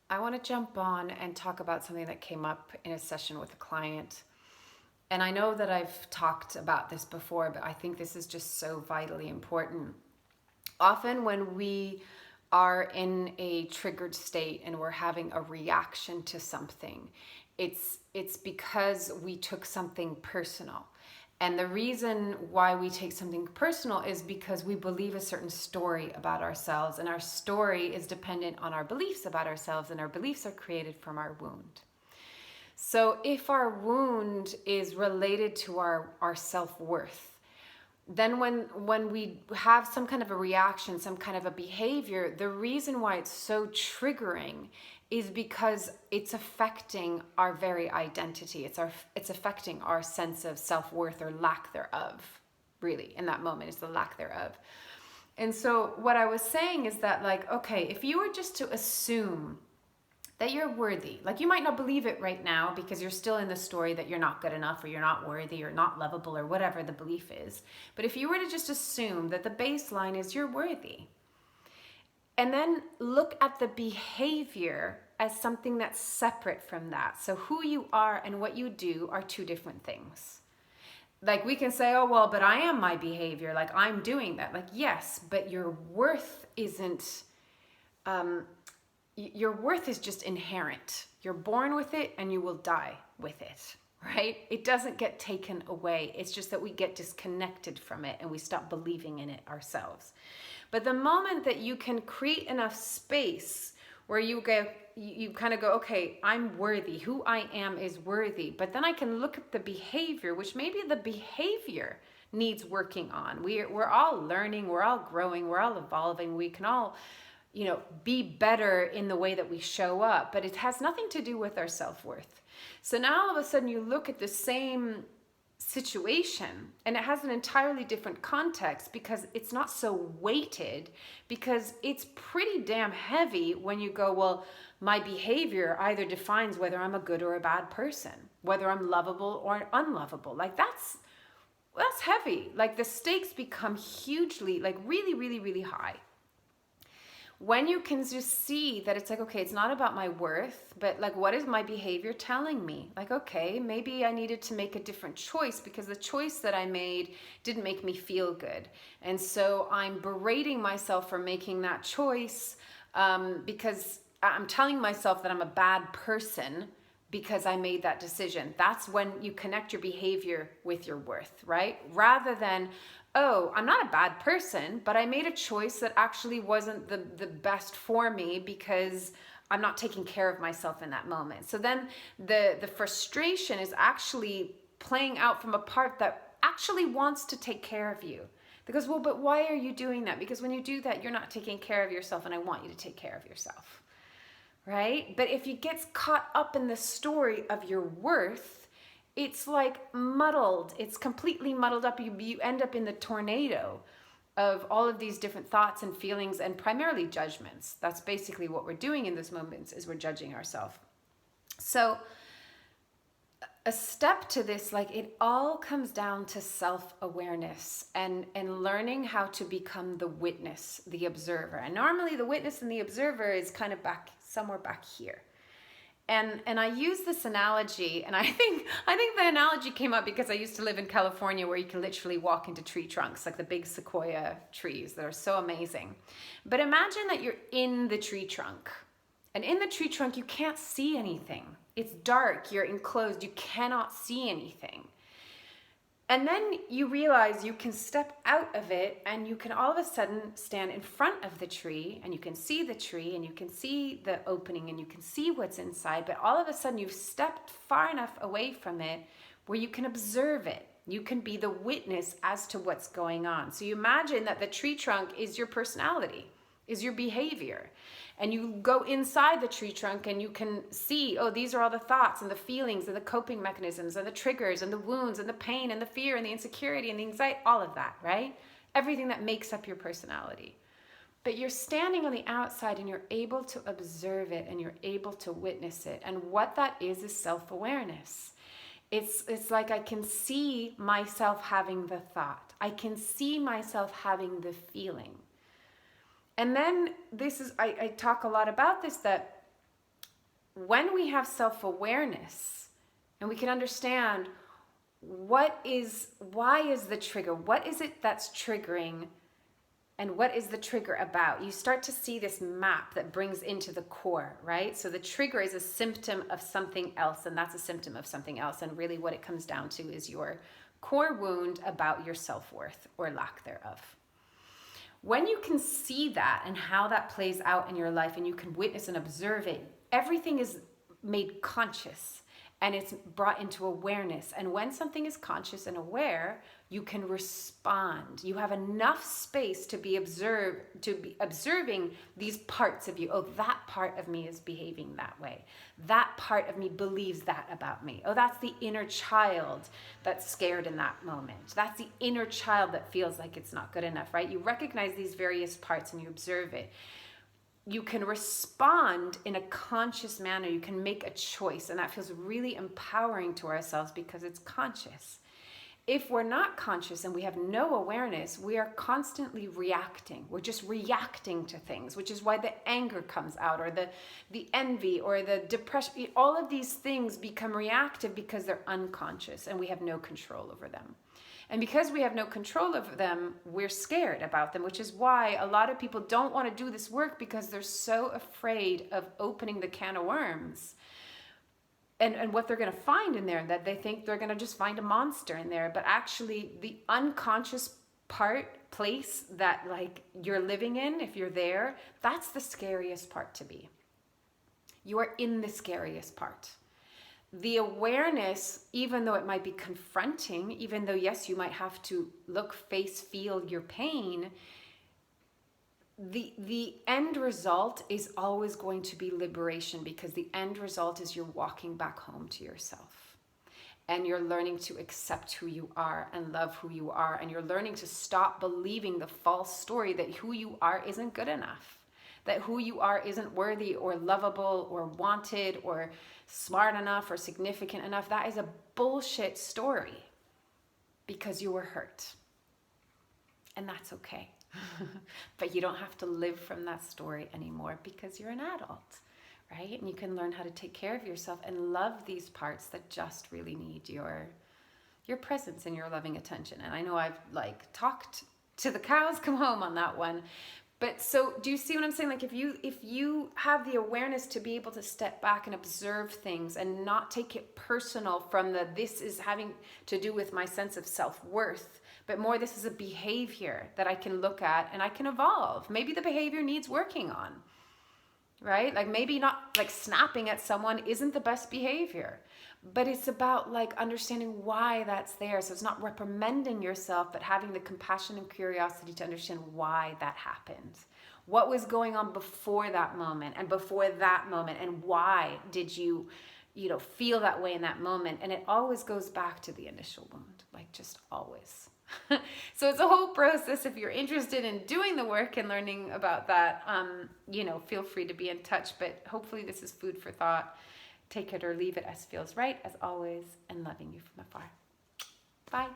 I want to jump on and talk about something that came up in a session with a client. And I know that I've talked about this before, but I think this is just so vitally important. Often, when we are in a triggered state and we're having a reaction to something, it's because we took something personal. And the reason why we take something personal is because we believe a certain story about ourselves, and our story is dependent on our beliefs about ourselves, and our beliefs are created from our wound. So if our wound is related to our self-worth, then when we have some kind of a reaction, some kind of a behavior, the reason why it's so triggering is because it's affecting our very identity. It's affecting our sense of self-worth or lack thereof. Really, in that moment, is the lack thereof. And so what I was saying is that, like, okay, if you were just to assume that you're worthy. Like, you might not believe it right now because you're still in the story that you're not good enough, or you're not worthy, or not lovable, or whatever the belief is. But if you were to just assume that the baseline is you're worthy, and then look at the behavior as something that's separate from that. So who you are and what you do are two different things. Like, we can say, oh, well, but I am my behavior. Like, I'm doing that. Like, yes, but your worth isn't, your worth is just inherent. You're born with it and you will die with it, right? It doesn't get taken away. It's just that we get disconnected from it and we stop believing in it ourselves. But the moment that you can create enough space where you kind of go, okay, I'm worthy. Who I am is worthy. But then I can look at the behavior, which maybe the behavior needs working on. We're all learning, we're all growing, we're all evolving. We can all, be better in the way that we show up, but it has nothing to do with our self-worth. So now all of a sudden you look at the same situation and it has an entirely different context because it's not so weighted, because it's pretty damn heavy when you go, well, my behavior either defines whether I'm a good or a bad person, whether I'm lovable or unlovable. Like, that's heavy. Like, the stakes become hugely, like, really, really, really high. When you can just see that it's like, okay, it's not about my worth, but like, what is my behavior telling me? Like, okay, maybe I needed to make a different choice because the choice that I made didn't make me feel good. And so I'm berating myself for making that choice, because I'm telling myself that I'm a bad person because I made that decision. That's when you connect your behavior with your worth, right? Rather than, oh, I'm not a bad person, but I made a choice that actually wasn't the best for me because I'm not taking care of myself in that moment. So then the frustration is actually playing out from a part that actually wants to take care of you. Because, well, but why are you doing that? Because when you do that, you're not taking care of yourself, and I want you to take care of yourself. Right? But if you get caught up in the story of your worth, it's like muddled. It's completely muddled up. You end up in the tornado of all of these different thoughts and feelings, and primarily judgments. That's basically what we're doing in those moments, is we're judging ourselves. So a step to this, like, it all comes down to self-awareness and learning how to become the witness, the observer. And normally the witness and the observer is kind of somewhere back here. And I use this analogy, and I think the analogy came up because I used to live in California, where you can literally walk into tree trunks, like the big sequoia trees that are so amazing. But imagine that you're in the tree trunk. And in the tree trunk, you can't see anything. It's dark, you're enclosed, you cannot see anything. And then you realize you can step out of it, and you can all of a sudden stand in front of the tree, and you can see the tree, and you can see the opening, and you can see what's inside. But all of a sudden you've stepped far enough away from it where you can observe it. You can be the witness as to what's going on. So you imagine that the tree trunk is your personality, is your behavior. And you go inside the tree trunk and you can see, oh, these are all the thoughts and the feelings and the coping mechanisms and the triggers and the wounds and the pain and the fear and the insecurity and the anxiety, all of that, right? Everything that makes up your personality. But you're standing on the outside and you're able to observe it and you're able to witness it. And what that is self-awareness. It's like, I can see myself having the thought. I can see myself having the feeling. And then I talk a lot about this, that when we have self-awareness and we can understand why is the trigger? What is it that's triggering? And what is the trigger about? You start to see this map that brings into the core, right? So the trigger is a symptom of something else, and that's a symptom of something else. And really what it comes down to is your core wound about your self-worth or lack thereof. When you can see that and how that plays out in your life, and you can witness and observe it, everything is made conscious and it's brought into awareness. And when something is conscious and aware, you can respond. You have enough space to be observing these parts of you. Oh, that part of me is behaving that way. That part of me believes that about me. Oh, that's the inner child that's scared in that moment. That's the inner child that feels like it's not good enough, right? You recognize these various parts and you observe it. You can respond in a conscious manner. You can make a choice, and that feels really empowering to ourselves because it's conscious. If we're not conscious and we have no awareness, we are constantly reacting. We're just reacting to things, which is why the anger comes out, or the envy, or the depression. All of these things become reactive because they're unconscious and we have no control over them. And because we have no control over them, we're scared about them, which is why a lot of people don't want to do this work because they're so afraid of opening the can of worms. And what they're going to find in there, that they think they're going to just find a monster in there. But actually, the unconscious place that like you're living in, if you're there, that's the scariest part to be. You are in the scariest part. The awareness, even though it might be confronting, even though, yes, you might have to look, face, feel your pain, the end result is always going to be liberation, because the end result is you're walking back home to yourself. And you're learning to accept who you are and love who you are. And you're learning to stop believing the false story that who you are isn't good enough, that who you are isn't worthy or lovable or wanted or smart enough or significant enough. That is a bullshit story, because you were hurt. And that's okay. But you don't have to live from that story anymore, because you're an adult, right? And you can learn how to take care of yourself and love these parts that just really need your presence and your loving attention. And I know I've like talked to the cows come home on that one. But so do you see what I'm saying? Like if you have the awareness to be able to step back and observe things and not take it personal from this is having to do with my sense of self-worth, but more this is a behavior that I can look at and I can evolve. Maybe the behavior needs working on, right? Like maybe not like snapping at someone isn't the best behavior, but it's about like understanding why that's there. So it's not reprimanding yourself, but having the compassion and curiosity to understand why that happened. What was going on before that moment and before that moment, and why did you feel that way in that moment? And it always goes back to the initial wound, like just always. So it's a whole process. If you're interested in doing the work and learning about that, feel free to be in touch. But hopefully this is food for thought. Take it or leave it as feels right, as always, and loving you from afar. Bye.